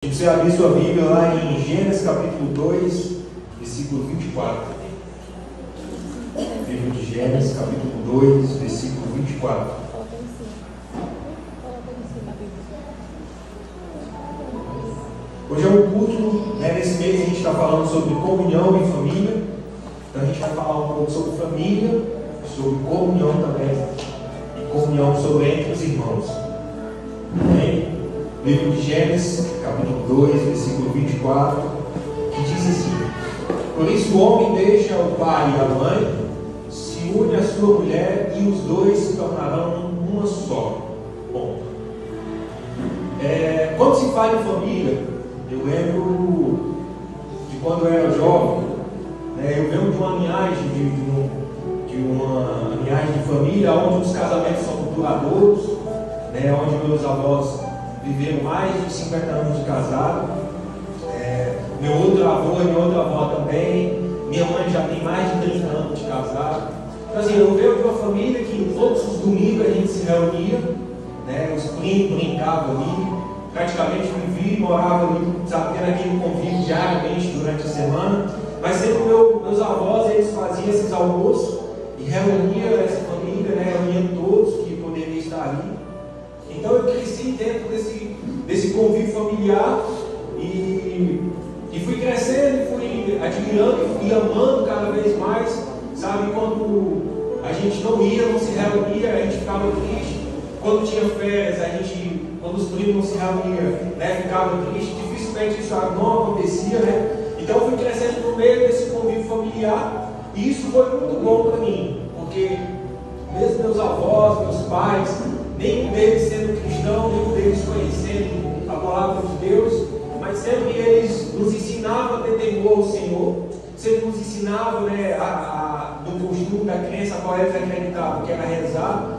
Você abrir sua Bíblia lá em Gênesis capítulo 2, versículo 24. Livro de Gênesis capítulo 2, versículo 24. Hoje é um culto, nesse mês a gente está falando sobre comunhão em família. Então a gente vai falar um pouco sobre família, sobre comunhão também, e comunhão entre os irmãos. Amém? Livro de Gênesis, capítulo 2, versículo 24, que diz assim: Por isso o homem deixa o pai e a mãe, se une à sua mulher, e os dois se tornarão uma só. Bom, quando se fala em família, eu lembro de quando eu era jovem, eu venho de uma linhagem de família onde os casamentos são duradouros, onde meus avós viveram mais de 50 anos de casado, meu outro avô e minha outra avó também, minha mãe já tem mais de 30 anos de casado. Então assim, eu venho de uma família que todos os domingos a gente se reunia, os primos brincavam ali, praticamente vivia e morava ali, sabe, tendo aquele convívio diariamente durante a semana, mas sempre meus avós, eles faziam esses almoços e reuniam essa família, reuniam todos que poderiam estar ali. Então eu cresci dentro desse convívio familiar e fui crescendo, fui admirando e amando cada vez mais, sabe, quando a gente não se reunia, a gente ficava triste. Quando tinha férias, quando os primos não se reuniam, ficava triste, dificilmente isso não acontecia, Então eu fui crescendo no meio desse convívio familiar e isso foi muito bom para mim, porque mesmo meus avós, meus pais, nenhum deles sendo cristão, nenhum deles conhecendo a palavra de Deus, mas sempre eles nos ensinavam a ter temor ao Senhor, sempre nos ensinavam do costume da crença a qual eles acreditavam, que era rezar,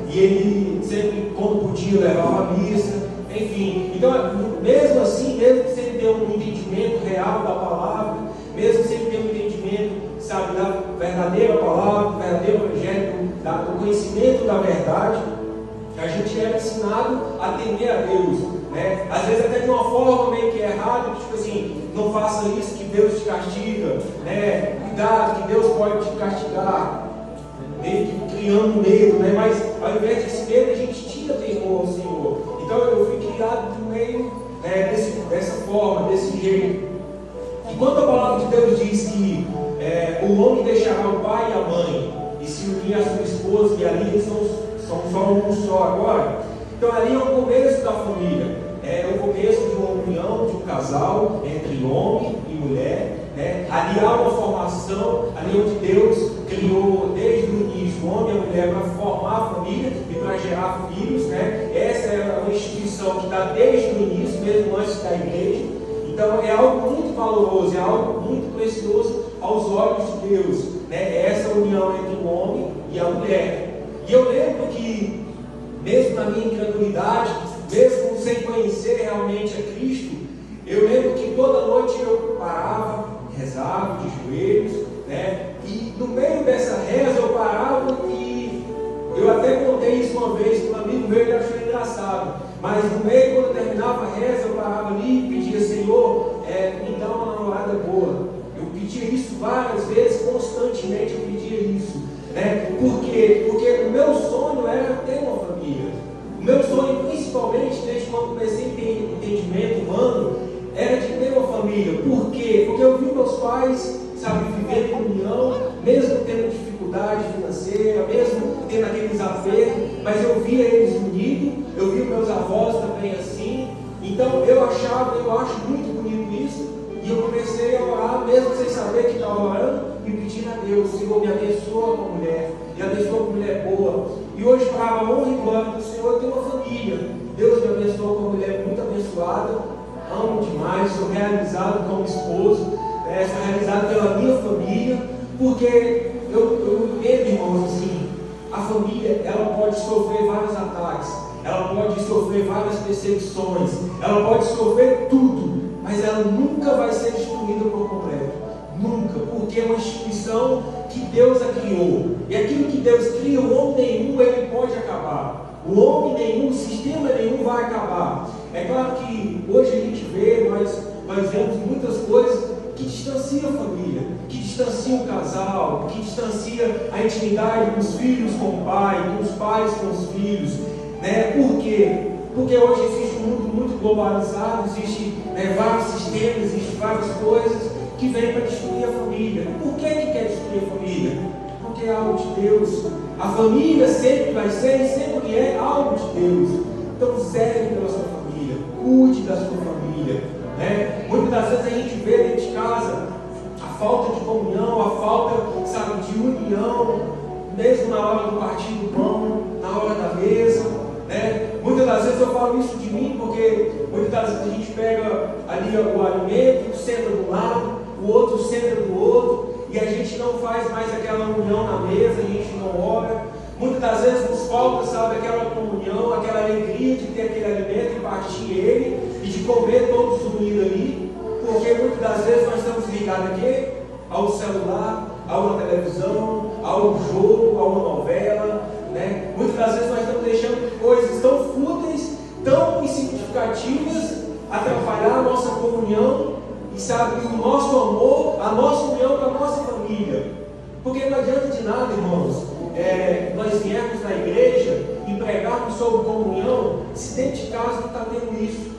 e ele sempre, quando podia, levava a missa, enfim. Então, mesmo assim, mesmo sem ter um entendimento real da palavra, mesmo sem ter um entendimento, sabe, da verdadeira palavra, do verdadeiro evangelho, do conhecimento da verdade, a gente era ensinado a temer a Deus, às vezes até de uma forma meio que errada, tipo assim, não faça isso que Deus te castiga, cuidado que Deus pode te castigar, meio que criando medo, mas ao invés desse medo a gente tinha temor ao Senhor. Então eu fui criado no meio dessa forma, desse jeito. E quando a palavra de Deus diz que o homem deixará o pai e a mãe e se unir à sua esposa, e ali eles são só um só agora, então ali é o começo da família, é o começo de uma união, de um casal entre homem e mulher, ali há uma formação, ali onde Deus criou desde o início o homem e a mulher para formar a família e para gerar filhos, essa é uma instituição que está desde o início, mesmo antes da igreja. Então é algo muito valoroso, é algo muito precioso aos olhos de Deus, essa união entre o homem e a mulher. E eu lembro que, mesmo na minha incredulidade, mesmo sem conhecer realmente a Cristo, eu lembro que toda noite eu parava, rezava de joelhos, e no meio dessa reza eu parava e eu até contei isso uma vez com um amigo meu, ele achou engraçado, mas no meio, quando eu terminava a reza, eu parava ali e pedia: Senhor, me dá uma namorada boa. Eu pedia isso várias vezes, constantemente eu pedia isso. Por quê? Porque o meu sonho era ter uma família. O meu sonho, principalmente desde quando comecei a ter entendimento humano, era de ter uma família. Por quê? Porque eu vi meus pais, sabe, vivendo em união, mesmo tendo dificuldade financeira, mesmo tendo aqueles apertos, mas eu via eles unidos, eu via meus avós também assim. Então eu acho muito bonito isso. E eu comecei a orar, mesmo sem saber que estava orando, e pedindo a Deus: Senhor, me abençoa com a mulher, me abençoa com a mulher boa. E hoje, para a honra e glória do Senhor, eu tenho uma família. Deus me abençoou com uma mulher muito abençoada, amo demais, sou realizado como esposo, sou realizado pela minha família, porque eu entendo, irmãos, assim, a família, ela pode sofrer vários ataques, ela pode sofrer várias perseguições, ela pode sofrer tudo, mas ela nunca vai ser destruída por completo. Nunca, porque é uma instituição que Deus a criou. E aquilo que Deus cria, o homem nenhum ele pode acabar. O homem nenhum, o sistema nenhum vai acabar. É claro que hoje a gente vê, nós vemos muitas coisas que distanciam a família, que distanciam o casal, que distancia a intimidade dos filhos com o pai, dos pais com os filhos, né? Por quê? Porque hoje existe um mundo muito globalizado, existe vários sistemas, existem várias coisas que vêm para destruir a família. Por que quer destruir a família? Porque é algo de Deus. A família sempre vai ser e sempre é algo de Deus. Então zele pela sua família, cuide da sua família, né? Muitas das vezes a gente vê dentro de casa a falta de comunhão, a falta, sabe, de união, mesmo na hora do partir do pão, na hora da mesa, né? Muitas das vezes eu falo isso de mim, porque muitas das vezes a gente pega ali o alimento, senta do lado, o outro senta do outro, e a gente não faz mais aquela união na mesa, a gente não ora. Muitas das vezes nos falta, sabe, aquela comunhão, aquela alegria de ter aquele alimento e partir ele, e de comer todos unidos ali, porque muitas das vezes nós estamos ligados aqui ao celular, a uma televisão, a um jogo, a uma novela, né? Muitas das vezes nós estamos deixando coisas tão fúteis, tão insignificativas, atrapalhar a nossa comunhão e, sabe, o nosso amor, a nossa união com a nossa família. Porque não adianta de nada, irmãos, nós viemos na igreja e pregarmos sobre comunhão, se dentro de casa não está tendo isso.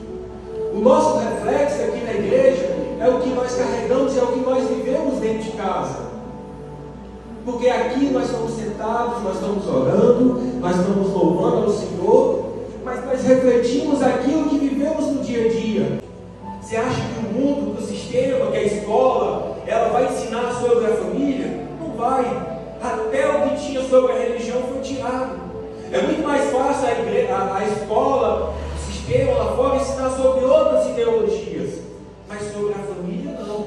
O nosso reflexo aqui na igreja é o que nós carregamos, é o que nós vivemos dentro de casa. Porque aqui nós estamos sentados, nós estamos orando, nós estamos louvando ao Senhor, mas nós refletimos aquilo que vivemos no dia a dia. Você acha que o mundo, o sistema, que a escola, ela vai ensinar sobre a família? Não vai. Até o que tinha sobre a religião foi tirado. É muito mais fácil a escola, o sistema lá fora ensinar sobre outras ideologias, mas sobre a família não.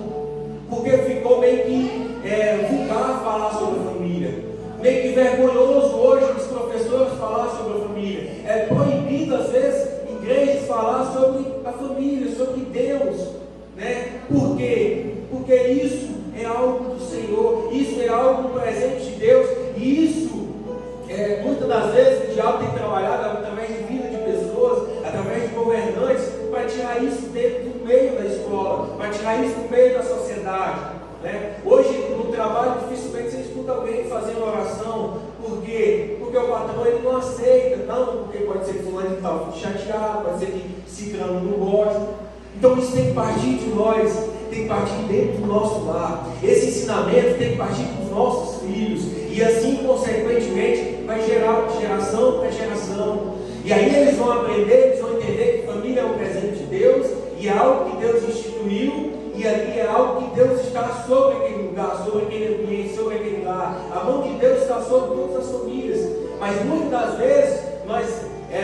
Porque ficou meio que vulgar falar sobre a família, meio que vergonhoso hoje os professores falar sobre a família. É proibido às vezes igrejas falar sobre a família, sobre Deus, né? Por quê? Porque isso é algo do Senhor, isso é algo do presente de Deus, e isso, muitas das vezes, o diabo tem trabalhado através de vida de pessoas, através de governantes, para tirar isso dentro do meio da escola, para tirar isso do meio da sociedade, né? Hoje, no trabalho, dificilmente você escuta alguém fazendo oração. Por quê? Porque o patrão ele não aceita, não, porque pode ser que fulano está chateado, pode ser que ciclano não gosta. Então isso tem que partir de nós, tem que partir dentro do nosso lar. Esse ensinamento tem que partir dos nossos filhos, e assim, consequentemente, vai gerar de geração para geração. E aí eles vão aprender, eles vão entender que família é um presente de Deus, e é algo que Deus instituiu, e ali é algo que Deus está sobre aquele lugar, sobre aquele ambiente, sobre aquele lar. A mão de Deus está sobre todas as famílias. Mas muitas das vezes nós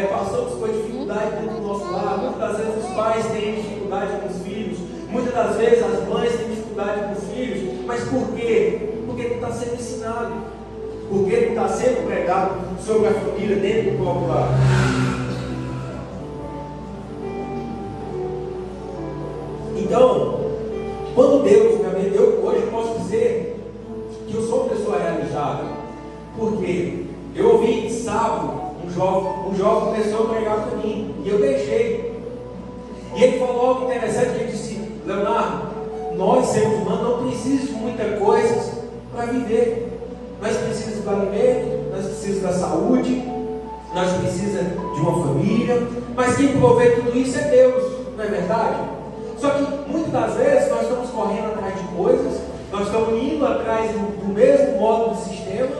passamos por dificuldade dentro do nosso lar. Muitas das vezes os pais têm dificuldade com os filhos. Muitas das vezes as mães têm dificuldade com os filhos. Mas por quê? Porque não está sendo ensinado. Porque não está sendo pregado sobre a família dentro do próprio lar. Então, quando Deus me abençoou, hoje eu posso dizer que eu sou uma pessoa realizada. Por quê? Eu ouvi sábado, um jovem começou a pregar para mim, e eu deixei. E ele falou algo interessante, que ele disse: Leonardo, nós seres humanos não precisamos de muita coisa para viver. Nós precisamos do alimento, nós precisamos da saúde, nós precisamos de uma família, mas quem provê tudo isso é Deus, não é verdade? Só que muitas das vezes nós estamos correndo atrás de coisas, nós estamos indo atrás do mesmo modo do sistema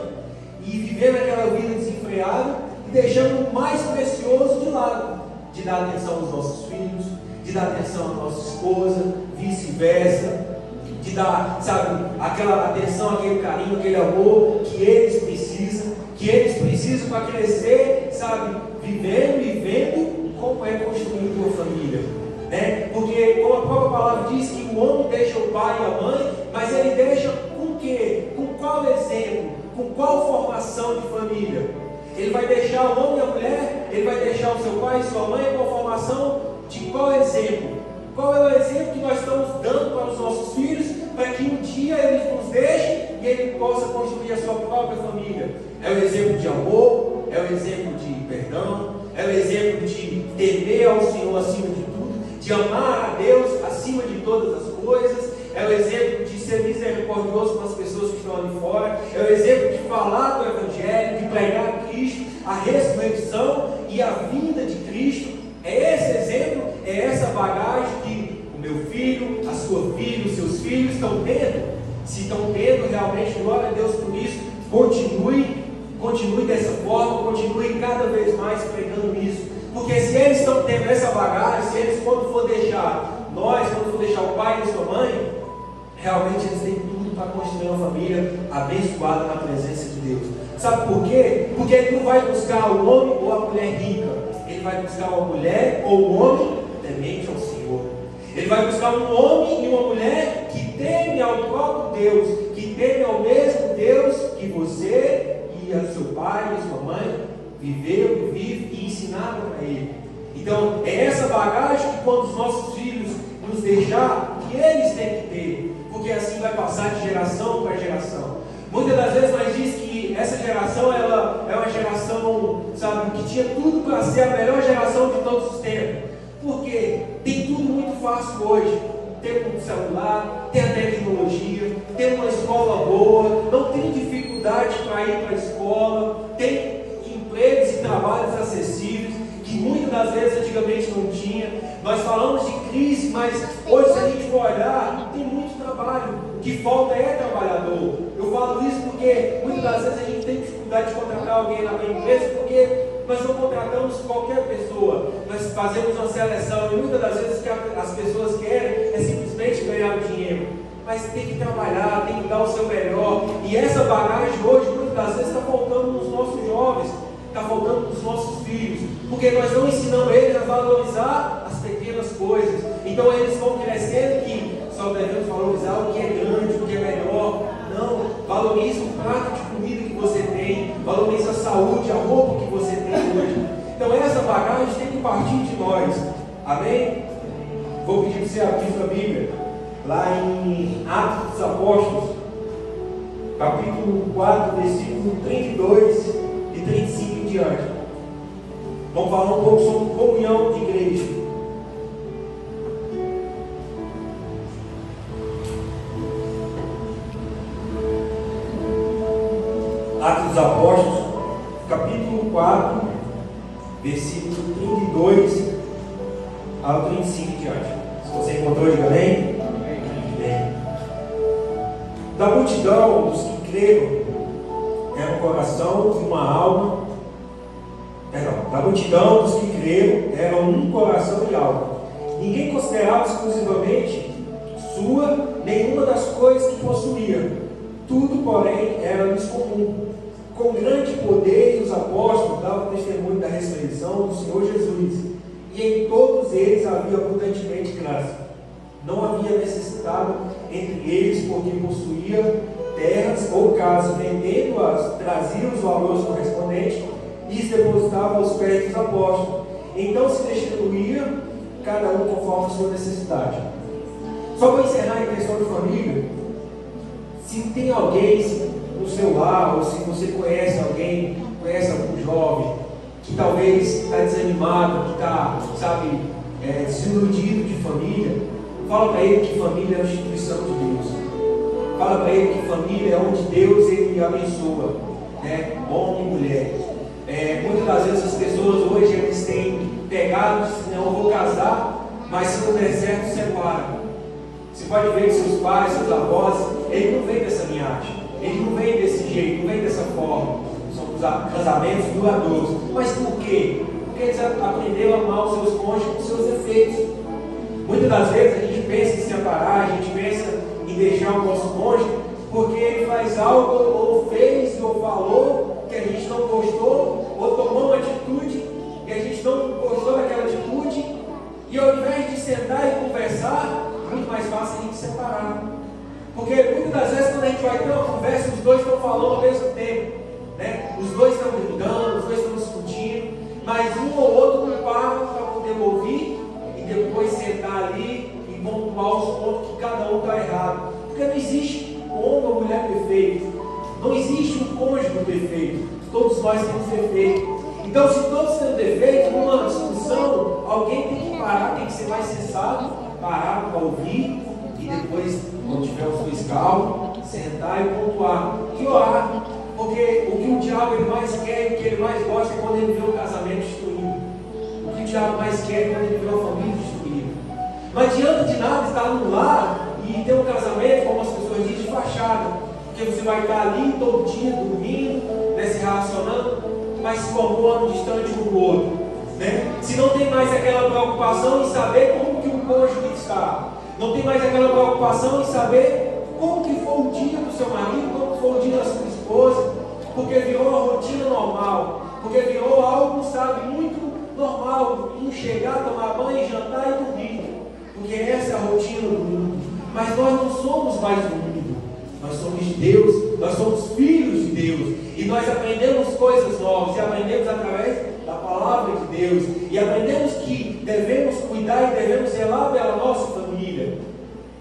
e vivendo aquela vida desenfreada e deixando o mais precioso de lado, de dar atenção aos nossos filhos, de dar atenção à nossa esposa, vice-versa, de dar, sabe, aquela atenção, aquele carinho, aquele amor que eles precisam para crescer, sabe, vivendo e vendo como é construir uma família. Né? Porque, como a própria palavra diz, que o homem deixa o pai e a mãe, mas ele deixa com o quê? Com qual exemplo? Com qual formação de família? Ele vai deixar o homem e a mulher, ele vai deixar o seu pai e sua mãe com a formação de qual exemplo? Qual é o exemplo que nós estamos dando para os nossos filhos, para que um dia eles nos deixem e ele possa construir a sua própria família? É o exemplo de amor, é o exemplo de perdão, é o exemplo de temer ao Senhor acima de tudo, de amar a Deus acima de todas as coisas. É o exemplo de ser misericordioso com as pessoas que estão ali fora. É o exemplo de falar do Evangelho, de pregar Cristo, a ressurreição e a vinda de Cristo. É esse exemplo, é essa bagagem que o meu filho, a sua filha, os seus filhos estão tendo. Se estão tendo, realmente, glória a Deus por isso. Continue dessa forma, continue cada vez mais pregando isso. Porque se eles estão tendo essa bagagem, se eles, quando for deixar o pai e a sua mãe, realmente eles têm tudo para construir uma família abençoada na presença de Deus. Sabe por quê? Porque ele não vai buscar o homem ou a mulher rica. Ele vai buscar uma mulher ou um homem temente ao Senhor. Ele vai buscar um homem e uma mulher que teme ao próprio Deus, que teme ao mesmo Deus que você e a seu pai e a sua mãe viveram, vivem e ensinaram para ele. Então, é essa bagagem que quando os nossos filhos nos deixar, que eles têm que ter, porque assim vai passar de geração para geração. Muitas das vezes nós diz que essa geração ela é uma geração, sabe, que tinha tudo para ser a melhor geração de todos os tempos. Porque tem tudo muito fácil hoje. Tem um celular, tem a tecnologia, tem uma escola boa, não tem dificuldade para ir para a escola, tem empregos e trabalhos acessíveis, que muitas das vezes antigamente não tinha. Nós falamos de crise, mas hoje, se a gente for olhar, tem muito trabalho. O que falta é trabalhador. Eu falo isso porque muitas das vezes a gente tem dificuldade de contratar alguém na minha empresa, porque nós não contratamos qualquer pessoa. Nós fazemos uma seleção e muitas das vezes o que as pessoas querem é simplesmente ganhar o dinheiro. Mas tem que trabalhar, tem que dar o seu melhor. E essa bagagem hoje, muitas das vezes, está faltando nos nossos jovens, está faltando nos nossos filhos, porque nós não ensinamos eles a valorizar as pequenas coisas. Então eles vão crescendo que só devemos valorizar o que é grande, o que é melhor. Não, valorize o prato de comida que você tem, valorize a saúde, a roupa que você tem hoje. Então essa bagagem tem que partir de nós. Amém? Vou pedir para você abrir sua Bíblia lá em Atos dos Apóstolos, capítulo 4, versículo 32 e 35 em diante. Vamos falar um pouco sobre comunhão de igreja. Atos dos Apóstolos, capítulo 4, versículo 32 ao 35 em diante. Se você encontrou, diga amém. Amém. Da multidão dos que creram, era um coração e uma alma. Da multidão dos que creram, eram um coração e alma. Ninguém considerava exclusivamente sua nenhuma das coisas que possuía. Tudo, porém, era-lhes comum. Com grande poder, os apóstolos davam testemunho da ressurreição do Senhor Jesus. E em todos eles havia abundantemente graça. Não havia necessitado entre eles, porque possuía terras ou casas, vendendo-as, trazia os valores correspondentes e se depositava aos pés dos apóstolos. Então se distribuía cada um conforme a sua necessidade. Só para encerrar em questão de família, se tem alguém no seu lar, ou se você conhece alguém, conhece algum jovem que talvez está desanimado, que está, desiludido de família, fala para ele que família é a instituição de Deus. Fala para ele que família é onde Deus ele abençoa, né? Homem e mulher. Muitas das vezes as pessoas hoje eles têm pegado, não, eu vou casar, mas se não der certo, separa. Você pode ver que seus pais, seus avós, ele não vem dessa linhagem, ele não vem desse jeito, não vem dessa forma. São casamentos duradouros. Mas por quê? Porque eles aprenderam a amar os seus cônjuges com seus defeitos. Muitas das vezes a gente pensa em separar, a gente pensa em deixar o nosso cônjuge porque ele faz algo, ou fez, ou falou, que a gente não gostou, ou tomou uma atitude que a gente não gostou daquela atitude, e ao invés de sentar e conversar, muito mais fácil a gente separar. Porque muitas das vezes quando a gente vai ter uma conversa, os dois estão falando ao mesmo tempo, né? Os dois estão brigando, os dois estão discutindo, mas um ou outro não para para poder ouvir e depois sentar ali e pontuar os pontos que cada um está errado. Porque não existe homem ou mulher perfeito, não existe um cônjuge perfeito, todos nós temos defeito. Então, se todos têm defeito, numa discussão discussão, alguém tem que parar, tem que ser mais sensato, parar para ouvir e depois, quando tiver os dois calmos, sentar e pontuar e orar. Porque o que o diabo ele mais quer, o que ele mais gosta é quando ele vê o casamento destruído. O que o diabo mais quer é quando ele vê a família destruída. Não adianta de nada estar no lar e ter um casamento, como as pessoas dizem, de fachada. Porque você vai estar ali todo dia, dormindo, se relacionando, mas se compondo distante um do outro. Se não tem mais aquela preocupação em saber como que o cônjuge está. Não tem mais aquela preocupação em saber como que foi o dia do seu marido, como foi o dia da sua esposa, porque virou uma rotina normal, porque virou algo, sabe, muito normal, chegar, tomar banho, jantar e dormir, porque essa é a rotina do mundo. Mas nós não somos mais do mundo, nós somos de Deus, nós somos filhos de Deus, e nós aprendemos coisas novas, e aprendemos através da palavra de Deus, e aprendemos que devemos cuidar e devemos zelar pela nossa família,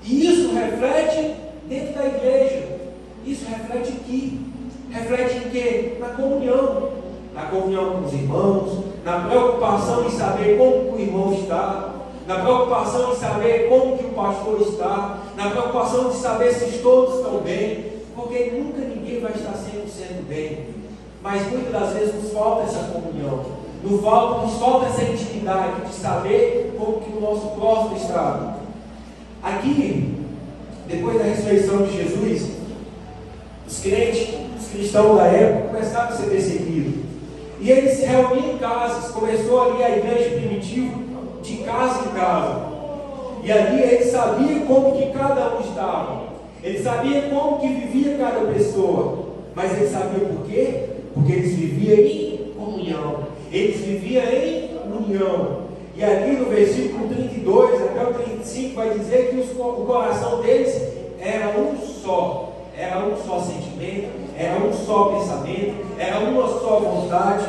e isso reflete dentro da igreja, isso reflete aqui, reflete em quê? Na comunhão com os irmãos, na preocupação em saber como o irmão está, na preocupação em saber como que o pastor está, na preocupação de saber se todos estão bem, porque nunca ninguém vai estar 100% bem, mas muitas das vezes nos falta essa comunhão, nos falta essa intimidade de saber como que o nosso próximo está. Aqui, depois da ressurreição de Jesus, os crentes, os cristãos da época começaram a ser perseguidos, e eles se reuniam em casas. Começou ali a igreja primitiva, de casa em casa, e ali eles sabiam como que cada um estava, eles sabiam como que vivia cada pessoa, mas eles sabiam por quê? Porque eles viviam em comunhão, eles viviam em união. E ali no versículo 32 até o 35 vai dizer que o coração deles era um só sentimento, era um só pensamento, era uma só vontade,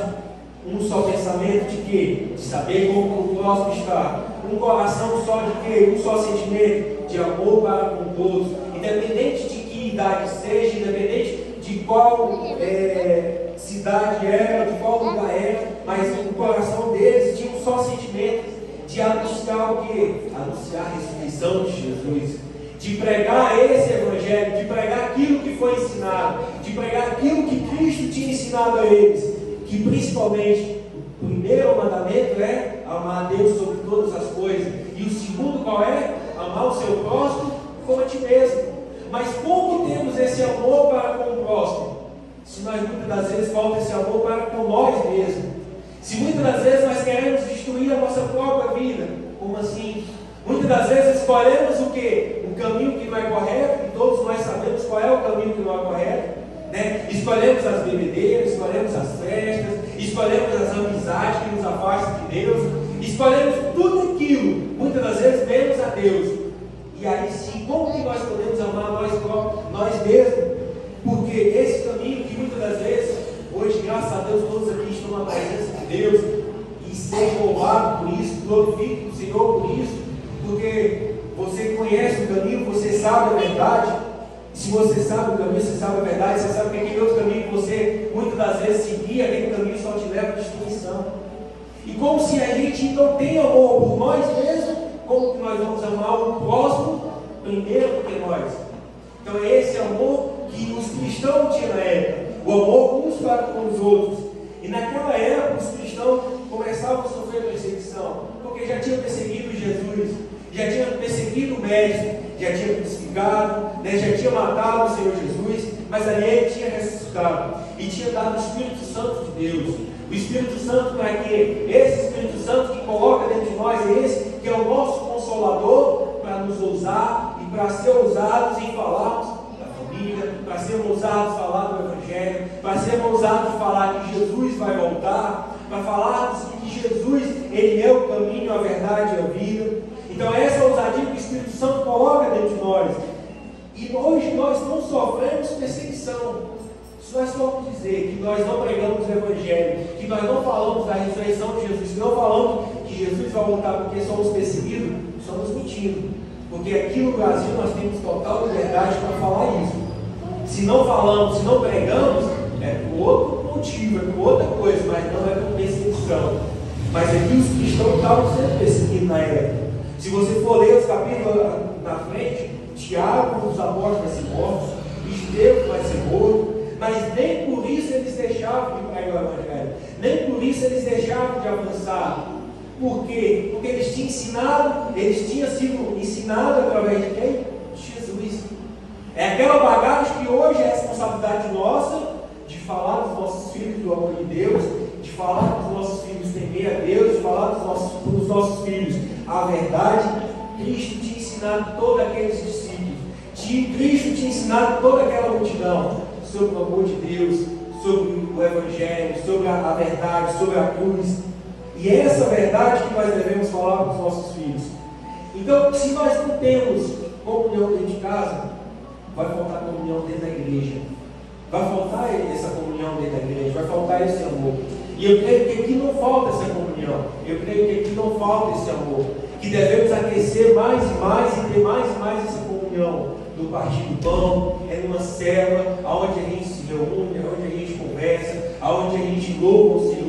um só pensamento de quê? De saber como o próximo está, um coração só de quê? Um só sentimento de amor para com todos, independente de que idade seja, independente de qual cidade era, de qual lugar era, mas o coração deles tinha um só sentimento de anunciar o quê? Anunciar a ressurreição de Jesus, de pregar esse evangelho, de pregar aquilo que foi ensinado, de pregar aquilo que Cristo tinha ensinado a eles, que principalmente o primeiro mandamento é amar a Deus sobre todas as coisas, e o segundo qual é? Amar o seu próximo como a ti mesmo. Mas como temos esse amor para com o próximo, se nós muitas das vezes falta esse amor para com nós mesmos? Se muitas das vezes nós queremos destruir a nossa própria vida, como assim? Muitas das vezes escolhemos o quê? O caminho que não é correto, e todos nós sabemos qual é o caminho que não é correto, Escolhemos as bebedeiras, escolhemos as festas, escolhemos as amizades que nos afastam de Deus, escolhemos tudo aquilo, muitas das vezes menos a Deus. E aí sim, como que nós podemos amar nós mesmos? Porque esse caminho que muitas das vezes, hoje, graças a Deus, todos aqui estão na presença de Deus, e sejam louvados por isso, glorifiquem o Senhor por isso, porque você conhece o caminho, você sabe a verdade. E se você sabe o caminho, você sabe a verdade, você sabe que aquele outro caminho que você muitas das vezes seguia, aquele caminho só te leva à destruição. E como se a gente não tem amor por nós mesmos, como que nós vamos amar o próximo primeiro do que nós? Então é esse amor que os cristãos tinham na época, o amor uns para com os outros. E naquela época os cristãos começavam a sofrer perseguição, porque já tinham perseguido Jesus, já tinham perseguido o mestre, já tinha crucificado, já tinha matado o Senhor Jesus, mas ali ele tinha ressuscitado e tinha dado o Espírito Santo de Deus. O Espírito Santo para quê? Esse Espírito Santo que coloca dentro de nós é esse que é o nosso Consolador, para nos ousar e para ser ousados em falarmos da família, para sermos ousados em falar do Evangelho, para sermos ousados em falar que Jesus vai voltar, para falarmos que Jesus, Ele é o caminho, a verdade e a vida. Então essa ousadia que o Espírito Santo coloca dentro de nós. E hoje nós não sofremos perseguição. Se nós formos dizer que nós não pregamos o Evangelho, que nós não falamos da ressurreição de Jesus, que não falamos que Jesus vai voltar porque somos perseguidos, estamos mentindo. Porque aqui no Brasil nós temos total liberdade para falar isso. Se não falamos, se não pregamos, é por outro motivo, é por outra coisa, mas não é por perseguição. Mas aqui os cristãos estavam sendo perseguidos na época. Se você for ler os capítulos na frente, Tiago, os apóstolos vai ser mortos, Estevão vai ser morto, mas nem por isso eles deixavam de pregar o Evangelho, nem por isso eles deixavam de avançar. Por quê? Porque eles tinham sido ensinados através de quem? Jesus. É aquela bagagem que hoje é responsabilidade nossa de falar dos nossos filhos do amor de Deus, de falar dos nossos filhos temer a Deus, de falar dos nossos filhos a verdade. Cristo tinha ensinado todos aqueles discípulos, Cristo tinha ensinado toda aquela multidão sobre o amor de Deus, sobre o Evangelho, sobre a verdade, sobre a cruz. E é essa verdade que nós devemos falar para os nossos filhos. Então, se nós não temos comunhão dentro de casa, vai faltar comunhão dentro da igreja. Vai faltar essa comunhão dentro da igreja, vai faltar esse amor. E eu creio que aqui não falta essa comunhão. Eu creio que aqui não falta esse amor. Que devemos aquecer mais e mais e ter mais e mais essa comunhão. Do partir do pão, é numa célula, onde a gente se reúne, onde a gente conversa, onde a gente louva o Senhor.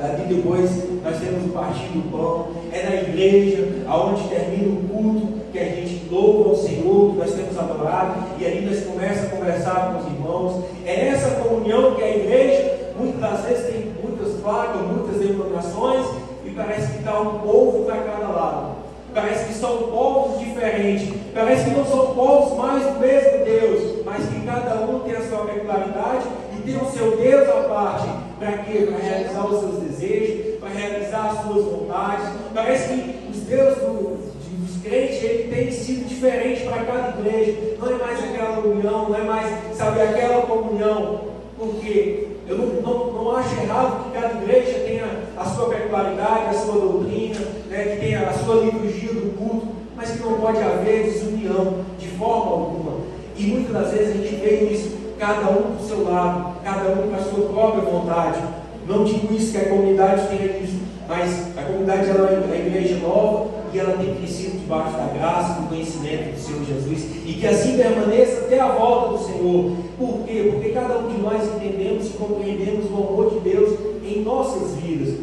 Ali depois nós temos o partir do pão. É na igreja, onde termina o culto, que a gente louva o Senhor, que nós temos adorado, e ali nós começamos a conversar com os irmãos. É nessa comunhão que a igreja, muitas das vezes, tem muitas placas, muitas denominações, e parece que está um povo para cada lado. Parece que são povos diferentes, parece que não são povos mais do mesmo Deus, mas que cada um tem a sua peculiaridade e tem o seu Deus à parte. Para quê? Para realizar os seus desejos, para realizar as suas vontades. Parece que os deuses dos crentes, ele tem sido diferente para cada igreja. Não é mais aquela união, não é mais, aquela comunhão. Porque eu não acho errado que cada igreja tenha a sua peculiaridade, a sua doutrina, que tenha a sua liturgia do culto, mas que não pode haver desunião de forma alguma. E muitas das vezes a gente vê isso, cada um do seu lado, cada um com a sua própria vontade. Não digo isso que a comunidade tenha isso, mas a comunidade ela é uma igreja nova e ela tem crescido debaixo da graça, do conhecimento do Senhor Jesus, e que assim permaneça até a volta do Senhor. Por quê? Porque cada um de nós entendemos e compreendemos o amor de Deus em nossas vidas.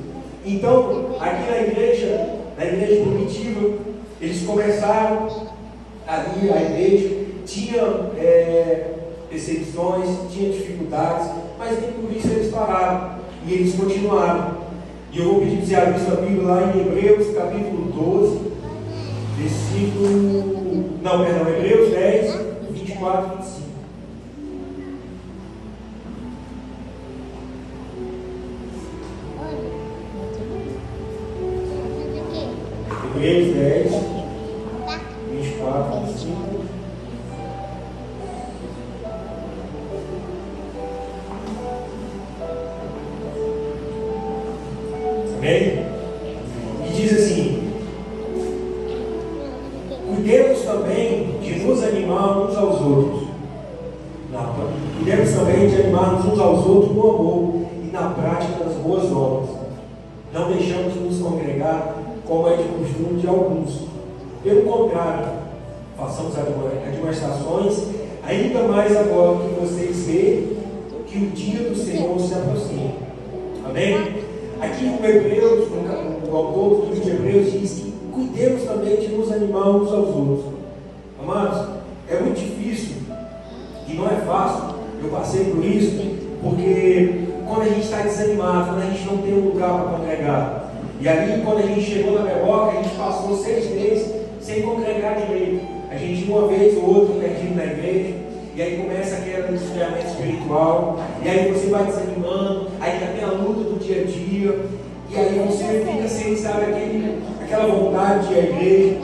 Então, aqui na igreja primitiva, eles começaram ali, a igreja tinha perseguições, tinha dificuldades, mas nem por isso eles pararam, e eles continuaram. E eu vou pedir para você abrir sua Bíblia lá em Hebreus capítulo 12, Hebreus 10, 24 e 25. Hebreus 10, 24 e 25. Amém? E diz assim: cuidemos também de nos animar uns aos outros. Cuidemos também de animar uns aos outros no amor e na prática das boas obras. Não deixamos de nos congregar, como é de costume de alguns. Pelo contrário, façamos admoestações, ainda mais agora que vocês veem que o dia do Senhor se aproxima. Amém? Aqui o Hebreus, o autor do livro de Hebreus diz que cuidemos também de nos animar uns aos outros. Amados, é muito difícil e não é fácil. Eu passei por isso, porque quando a gente está desanimado, quando a gente não tem um lugar para congregar, e ali quando a gente chegou na Beboca, a gente passou 6 meses sem congregar direito. A gente uma vez ou outra perdido na igreja, e aí começa aquele esfriamento espiritual, e aí você vai desanimando, aí já tem a luta do dia a dia, e aí você fica sem, aquela vontade de ir à igreja.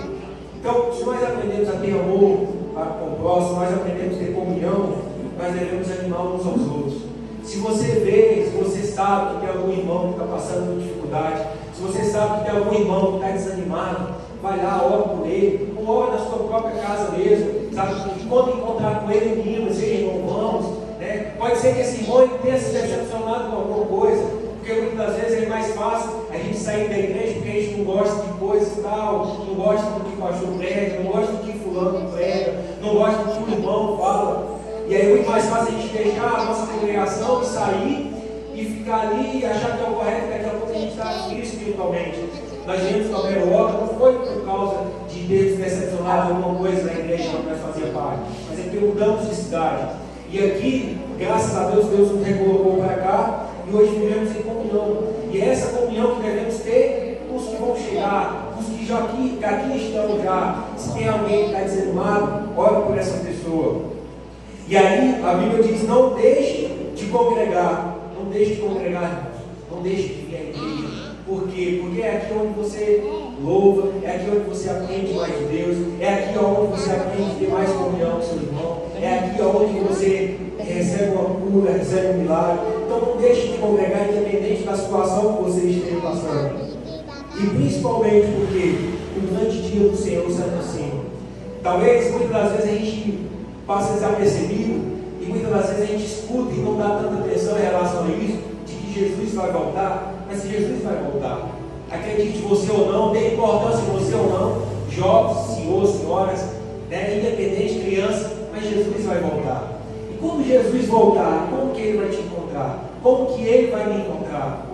Então, se nós aprendemos a ter amor com o próximo, nós aprendemos a ter comunhão, nós devemos animar uns aos outros. Se você vê, se você sabe que tem algum irmão que está passando por dificuldade, se você sabe que tem algum irmão que está desanimado, vai lá, ora por ele, ou ora na sua própria casa mesmo, sabe? E quando encontrar com ele em Minas, irmão, vamos, né? Pode ser que esse irmão tenha se decepcionado com alguma coisa, porque muitas das vezes é mais fácil a gente sair da igreja porque a gente não gosta de coisas e tal, não gosta do que o pastor prega, não gosta do que fulano prega, não gosta do que o irmão fala. E aí é muito mais fácil a gente deixar a nossa congregação e sair e ficar ali e achar que é o correto, daqui a pouco a gente está aqui espiritualmente. Nós viemos para a Meruoca, não foi por causa de Deus decepcionar alguma coisa na igreja que nós fazia parte, mas é porque mudamos de cidade. E aqui, graças a Deus, Deus nos recolocou para cá e hoje vivemos em comunhão. E é essa comunhão que devemos ter com os que vão chegar, com os que já aqui estão já. Se tem alguém que está desanimado, ore por essa pessoa. E aí a Bíblia diz: não deixe de congregar, não deixe de congregar, irmãos, não deixe de vir à igreja. Por quê? Porque é aqui onde você louva, é aqui onde você aprende mais de Deus, é aqui onde você aprende a ter mais comunhão com seu irmão, é aqui onde você recebe uma cura, recebe um milagre. Então não deixe de congregar, independente da situação que você esteja passando. E principalmente porque o grande dia do Senhor se aproxima. Talvez muitas das vezes a gente passe desapercebido e muitas das vezes a gente escuta e não dá tanta atenção em relação a isso, de que Jesus vai voltar. Mas se Jesus vai voltar, acredite você ou não, dê importância você ou não, jovens, senhores, senhoras, né, independente, criança, mas Jesus vai voltar. E quando Jesus voltar, como que Ele vai te encontrar? Como que Ele vai me encontrar?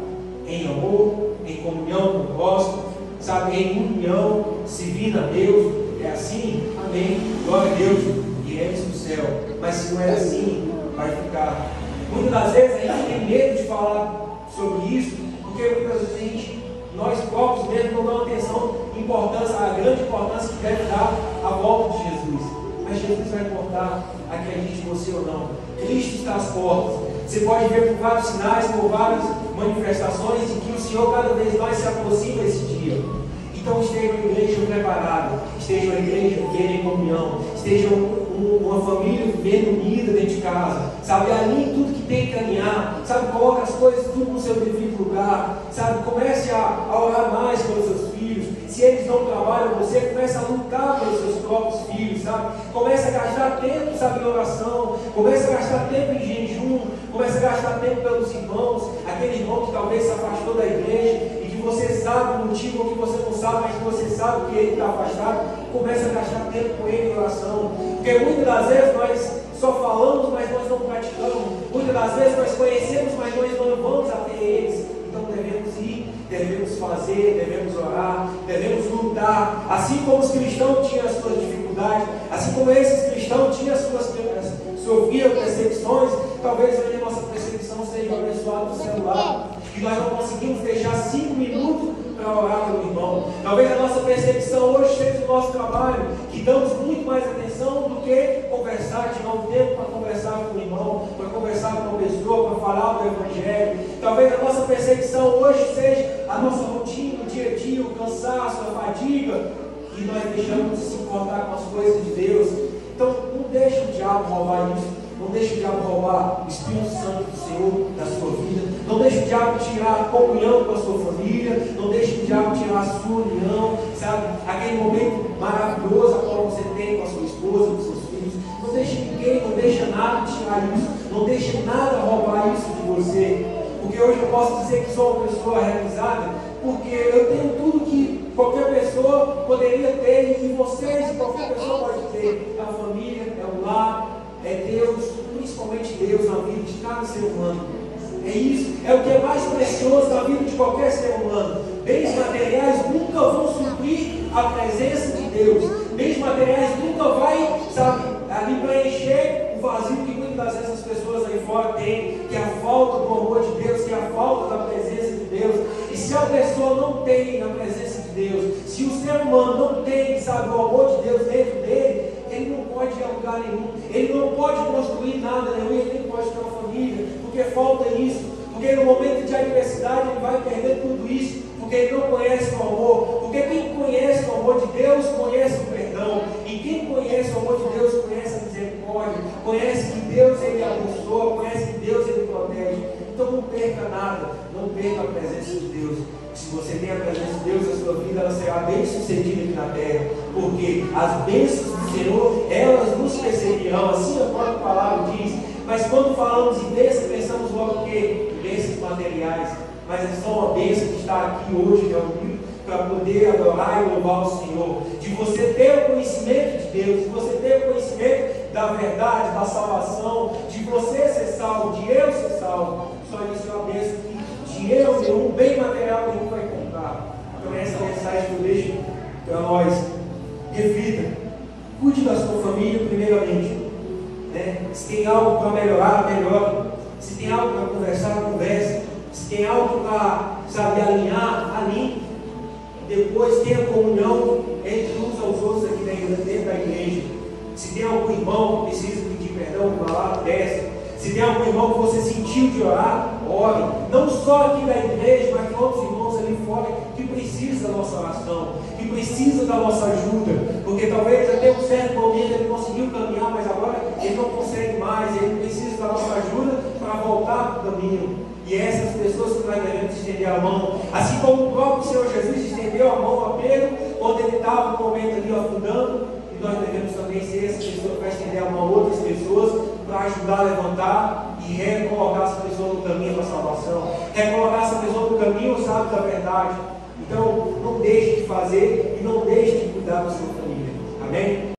Em amor, em comunhão com o próximo, sabe, em união, servindo a Deus. É assim? Amém. Glória a Deus, iremos para o céu. Mas se não é assim, vai ficar. Muitas das vezes a gente tem medo de falar sobre isso, porque muitas vezes nós próprios mesmo não damos atenção, importância, a grande importância que deve dar à volta de Jesus. Mas Jesus vai importar, acredite você ou não. Cristo está às portas. Você pode ver por vários sinais, por várias manifestações, em que o Senhor cada vez mais se aproxima desse dia. Então esteja uma igreja preparada, esteja uma igreja vivendo em comunhão, esteja uma família vivendo unida dentro de casa, sabe, alinhe tudo que tem que alinhar, sabe, coloque as coisas tudo no seu devido lugar, sabe, comece a orar mais pelos seus filhos. Se eles não trabalham, você comece a lutar pelos seus próprios filhos, sabe, comece a gastar tempo, sabe, em oração, comece a gastar tempo em jejum, comece a gastar tempo pelos irmãos, aquele irmão que talvez se afastou da igreja, você sabe o motivo, ou que você não sabe, mas que você sabe que ele está afastado, começa a gastar tempo com ele em oração. Porque muitas das vezes nós só falamos, mas nós não praticamos. Muitas das vezes nós conhecemos, mas nós não vamos até eles. Então devemos ir, devemos fazer, devemos orar, devemos lutar. Assim como os cristãos tinham as suas dificuldades, assim como esses cristãos tinham as suas sofriam perseguições, talvez hoje a nossa perseguição seja abençoada no celular. E nós não conseguimos deixar 5 minutos para orar pelo irmão. Talvez a nossa percepção hoje seja o nosso trabalho, que damos muito mais atenção do que conversar, tirar um tempo para conversar com o irmão, para conversar com uma pessoa, para falar do Evangelho. Talvez a nossa percepção hoje seja a nossa rotina, o dia a dia, o cansaço, a fadiga, e nós deixamos de se importar com as coisas de Deus. Então não deixe o diabo roubar isso. Não deixe o diabo roubar o Espírito Santo do Senhor da sua vida. Não deixe o diabo tirar a comunhão com a sua família. Não deixe o diabo tirar a sua união, sabe? Aquele momento maravilhoso a qual você tem com a sua esposa, com seus filhos. Não deixe ninguém, não deixe nada tirar isso. Não deixe nada roubar isso de você. Porque hoje eu posso dizer que sou uma pessoa realizada, porque eu tenho tudo que qualquer pessoa poderia ter, e vocês, qualquer pessoa pode ter. É a família, é o lar, é Deus, principalmente Deus na vida de cada ser humano. É isso, é o que é mais precioso na vida de qualquer ser humano. Bens materiais nunca vão suprir a presença de Deus. Bens materiais nunca vai, sabe, ali preencher o vazio que muitas das vezes as pessoas aí fora têm, que é a falta do amor de Deus, que é a falta da presença de Deus. E se a pessoa não tem a presença de Deus, se o ser humano não tem, sabe, o amor de Deus dentro dele, ele não pode ir a lugar nenhum, ele não pode construir nada nenhum, ele nem pode ter uma família, porque falta isso, porque no momento de adversidade ele vai perder tudo isso, porque ele não conhece o amor, porque quem conhece o amor de Deus, conhece o perdão, e quem conhece o amor de Deus, conhece a misericórdia, conhece que Deus ele abençoa, conhece que Deus ele protege. Então não perca nada, não perca a presença de Deus. Se você tem a presença de Deus na sua vida, ela será bem sucedida aqui na terra, porque as bênçãos do Senhor, elas nos perseguirão, assim a própria palavra diz. Mas quando falamos em bênção, pensamos logo que bênçãos materiais, mas é só uma bênção que está aqui hoje reunido para poder adorar e louvar o Senhor, de você ter o conhecimento de Deus, de você ter o conhecimento da verdade, da salvação, de você ser salvo, de eu ser salvo. Só isso é uma bênção que dinheiro nenhum, bem material nenhum vai comprar. Então essa mensagem que eu deixo para nós. Reflita, cuide da sua família primeiramente, né? Se tem algo para melhorar, melhore. Se tem algo para conversar, converse. Se tem algo para, sabe, alinhar, alinhe. Depois tenha comunhão entre uns aos outros aqui dentro da igreja. Se tem algum irmão que precisa pedir perdão, vá lá, peça. Se tem algum irmão que você sentiu de orar, ore. Não só aqui da igreja, mas com outros irmãos ali fora que precisam da nossa oração, que precisam da nossa ajuda. Porque talvez até um certo momento ele conseguiu caminhar, mas agora ele não consegue mais. Ele precisa da nossa ajuda para voltar para o caminho. E essas pessoas que nós devemos estender a mão, assim como o próprio Senhor Jesus estendeu a mão a Pedro, quando ele estava no momento ali afundando, e nós devemos também ser essas pessoas para estender a mão a outras pessoas, para ajudar a levantar e recolocar essa pessoa no caminho da salvação, recolocar essa pessoa no caminho, sabe, da verdade. Então, não deixe de fazer e não deixe de cuidar da sua família. Amém?